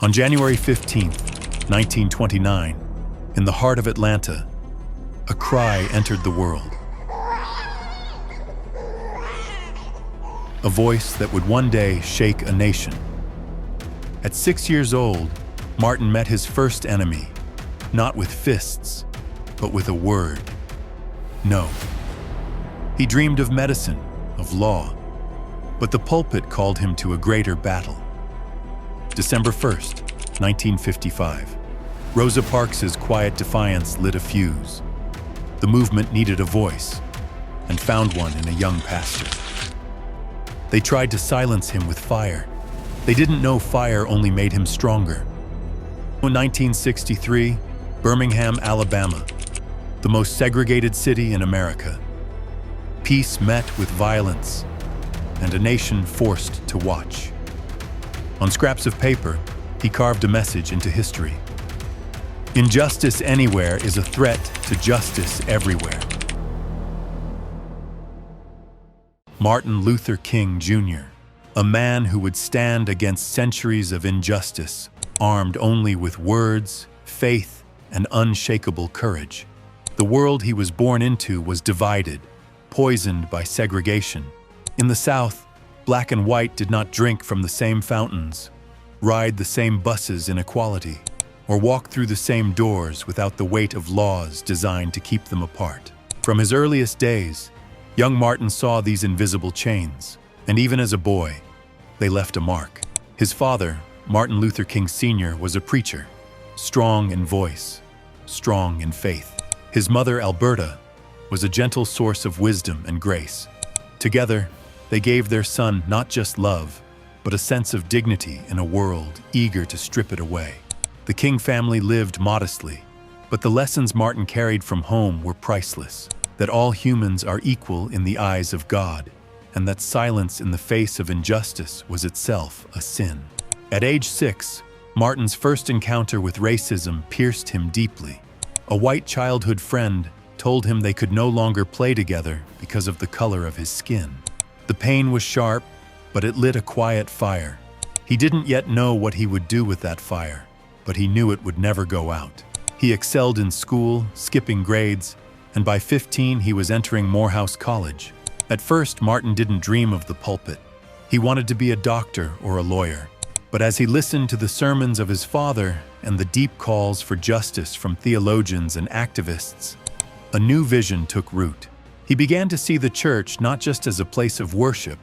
On January 15th, 1929, in the heart of Atlanta, a cry entered the world. A voice that would one day shake a nation. At 6 years old, Martin met his first enemy, not with fists, but with a word: no. He dreamed of medicine, of law, but the pulpit called him to a greater battle. December 1st, 1955. Rosa Parks's quiet defiance lit a fuse. The movement needed a voice, and found one in a young pastor. They tried to silence him with fire. They didn't know fire only made him stronger. In 1963, Birmingham, Alabama, the most segregated city in America. Peace met with violence, and a nation forced to watch. On scraps of paper, he carved a message into history. Injustice anywhere is a threat to justice everywhere. Martin Luther King Jr., a man who would stand against centuries of injustice, armed only with words, faith, and unshakable courage. The world he was born into was divided, poisoned by segregation. In the South, black and white did not drink from the same fountains, ride the same buses in equality, or walk through the same doors without the weight of laws designed to keep them apart. From his earliest days, young Martin saw these invisible chains, and even as a boy, they left a mark. His father, Martin Luther King Sr., was a preacher, strong in voice, strong in faith. His mother, Alberta, was a gentle source of wisdom and grace. Together, they gave their son not just love, but a sense of dignity in a world eager to strip it away. The King family lived modestly, but the lessons Martin carried from home were priceless. That all humans are equal in the eyes of God, and that silence in the face of injustice was itself a sin. At age 6, Martin's first encounter with racism pierced him deeply. A white childhood friend told him they could no longer play together because of the color of his skin. The pain was sharp, but it lit a quiet fire. He didn't yet know what he would do with that fire, but he knew it would never go out. He excelled in school, skipping grades, and by 15 he was entering Morehouse College. At first, Martin didn't dream of the pulpit. He wanted to be a doctor or a lawyer. But as he listened to the sermons of his father and the deep calls for justice from theologians and activists, a new vision took root. He began to see the church not just as a place of worship,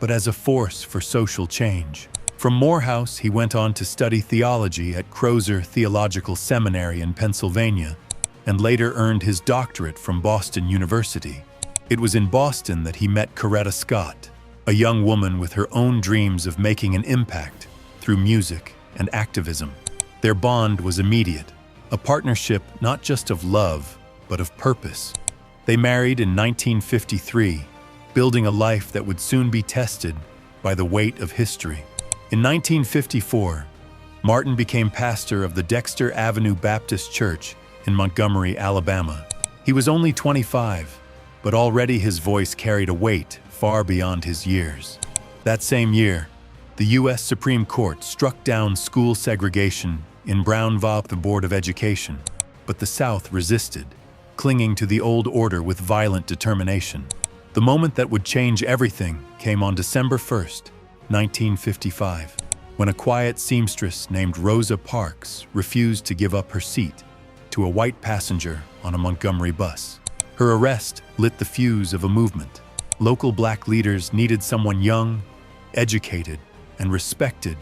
but as a force for social change. From Morehouse, he went on to study theology at Crozer Theological Seminary in Pennsylvania, and later earned his doctorate from Boston University. It was in Boston that he met Coretta Scott, a young woman with her own dreams of making an impact through music and activism. Their bond was immediate, a partnership not just of love, but of purpose. They married in 1953, building a life that would soon be tested by the weight of history. In 1954, Martin became pastor of the Dexter Avenue Baptist Church in Montgomery, Alabama. He was only 25, but already his voice carried a weight far beyond his years. That same year, the U.S. Supreme Court struck down school segregation in Brown v. the Board of Education, but the South resisted, clinging to the old order with violent determination. The moment that would change everything came on December 1st, 1955, when a quiet seamstress named Rosa Parks refused to give up her seat to a white passenger on a Montgomery bus. Her arrest lit the fuse of a movement. Local black leaders needed someone young, educated, and respected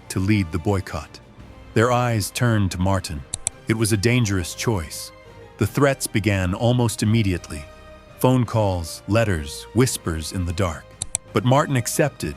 to lead the boycott. Their eyes turned to Martin. It was a dangerous choice. The threats began almost immediately. Phone calls, letters, whispers in the dark. But Martin accepted,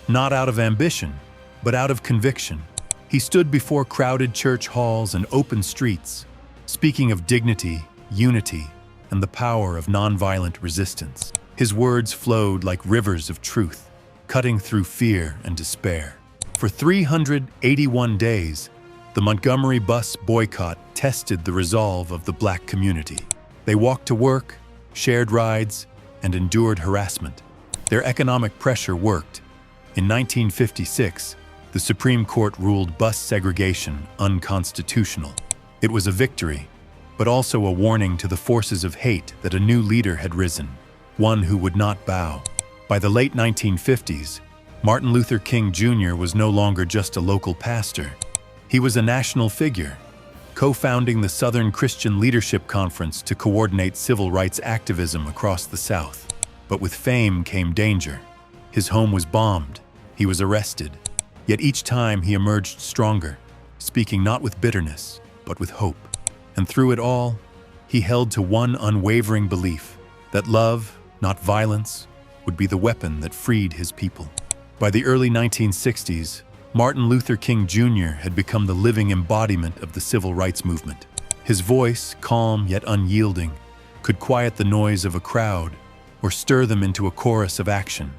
not out of ambition, but out of conviction. He stood before crowded church halls and open streets, speaking of dignity, unity, and the power of nonviolent resistance. His words flowed like rivers of truth, cutting through fear and despair. For 381 days, the Montgomery Bus Boycott tested the resolve of the black community. They walked to work, shared rides, and endured harassment. Their economic pressure worked. In 1956, The Supreme Court ruled bus segregation unconstitutional. It was a victory, but also a warning to the forces of hate that a new leader had risen, one who would not bow. By the late 1950s, Martin Luther King Jr. was no longer just a local pastor. He was a national figure, co-founding the Southern Christian Leadership Conference to coordinate civil rights activism across the South. But with fame came danger. His home was bombed. He was arrested. Yet each time he emerged stronger, speaking not with bitterness, but with hope. And through it all, he held to one unwavering belief, that love, not violence, would be the weapon that freed his people. By the early 1960s, Martin Luther King Jr. had become the living embodiment of the civil rights movement. His voice, calm yet unyielding, could quiet the noise of a crowd or stir them into a chorus of action.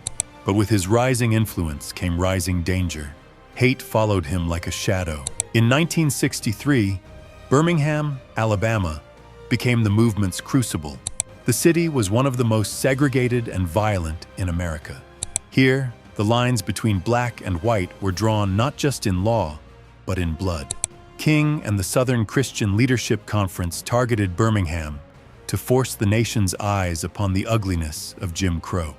But with his rising influence came rising danger. Hate followed him like a shadow. In 1963, Birmingham, Alabama, became the movement's crucible. The city was one of the most segregated and violent in America. Here, the lines between black and white were drawn not just in law, but in blood. King and the Southern Christian Leadership Conference targeted Birmingham to force the nation's eyes upon the ugliness of Jim Crow.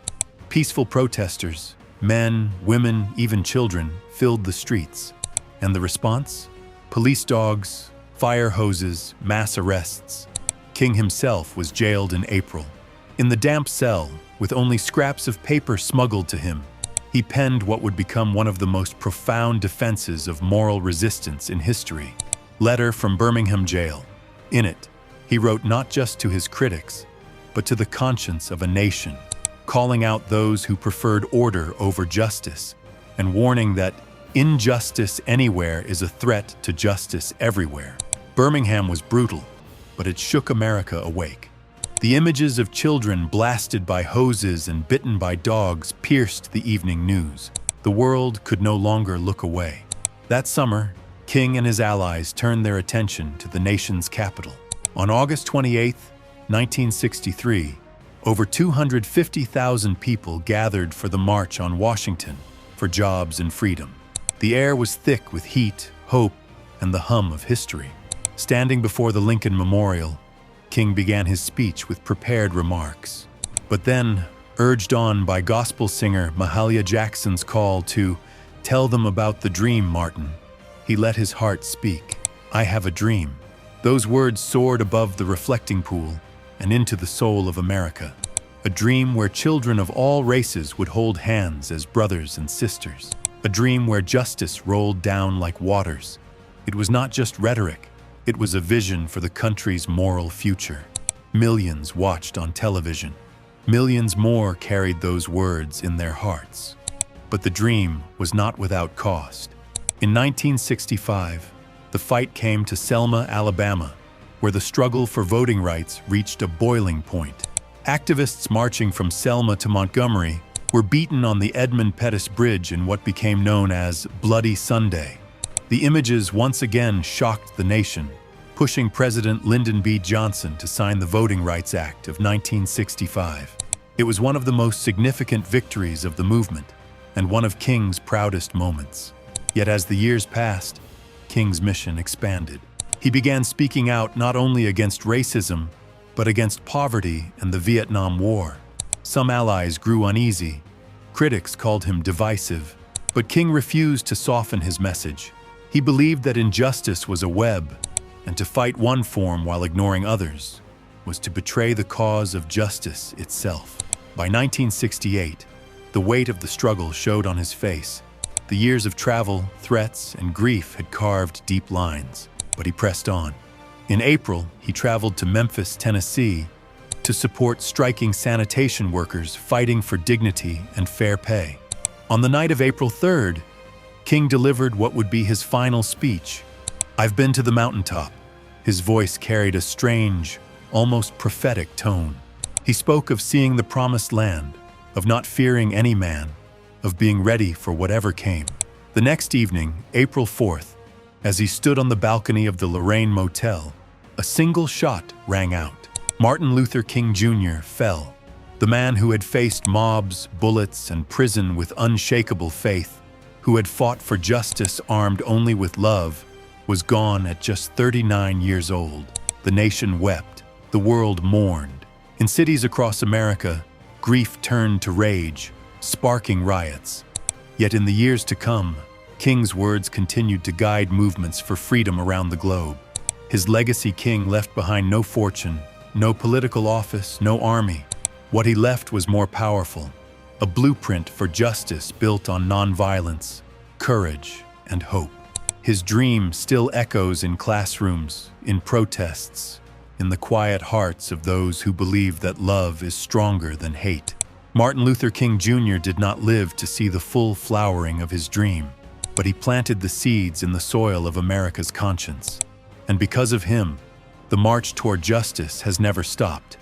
Peaceful protesters, men, women, even children, filled the streets. And the response? Police dogs, fire hoses, mass arrests. King himself was jailed in April. In the damp cell, with only scraps of paper smuggled to him, he penned what would become one of the most profound defenses of moral resistance in history. Letter from Birmingham Jail. In it, he wrote not just to his critics, but to the conscience of a nation, calling out those who preferred order over justice, and warning that injustice anywhere is a threat to justice everywhere. Birmingham was brutal, but it shook America awake. The images of children blasted by hoses and bitten by dogs pierced the evening news. The world could no longer look away. That summer, King and his allies turned their attention to the nation's capital. On August 28, 1963, over 250,000 people gathered for the March on Washington for jobs and freedom. The air was thick with heat, hope, and the hum of history. Standing before the Lincoln Memorial, King began his speech with prepared remarks. But then, urged on by gospel singer Mahalia Jackson's call to "Tell them about the dream, Martin," he let his heart speak. "I have a dream." Those words soared above the reflecting pool and into the soul of America. A dream where children of all races would hold hands as brothers and sisters. A dream where justice rolled down like waters. It was not just rhetoric. It was a vision for the country's moral future. Millions watched on television. Millions more carried those words in their hearts. But the dream was not without cost. In 1965, the fight came to Selma, Alabama, where the struggle for voting rights reached a boiling point. Activists marching from Selma to Montgomery were beaten on the Edmund Pettus Bridge in what became known as Bloody Sunday. The images once again shocked the nation, pushing President Lyndon B. Johnson to sign the Voting Rights Act of 1965. It was one of the most significant victories of the movement and one of King's proudest moments. Yet as the years passed, King's mission expanded. He began speaking out not only against racism, but against poverty and the Vietnam War. Some allies grew uneasy. Critics called him divisive. But King refused to soften his message. He believed that injustice was a web, and to fight one form while ignoring others was to betray the cause of justice itself. By 1968, the weight of the struggle showed on his face. The years of travel, threats, and grief had carved deep lines, but he pressed on. In April, he traveled to Memphis, Tennessee, to support striking sanitation workers fighting for dignity and fair pay. On the night of April 3rd, King delivered what would be his final speech. "I've been to the mountaintop." His voice carried a strange, almost prophetic tone. He spoke of seeing the promised land, of not fearing any man, of being ready for whatever came. The next evening, April 4th, as he stood on the balcony of the Lorraine Motel, a single shot rang out. Martin Luther King Jr. fell. The man who had faced mobs, bullets, and prison with unshakable faith who had fought for justice armed only with love, was gone at just 39 years old. The nation wept, the world mourned. In cities across America, grief turned to rage, sparking riots. Yet in the years to come, King's words continued to guide movements for freedom around the globe. His legacy, King left behind no fortune, no political office, no army. What he left was more powerful, a blueprint for justice built on nonviolence, courage, and hope. His dream still echoes in classrooms, in protests, in the quiet hearts of those who believe that love is stronger than hate. Martin Luther King Jr. did not live to see the full flowering of his dream, but he planted the seeds in the soil of America's conscience. And because of him, the march toward justice has never stopped.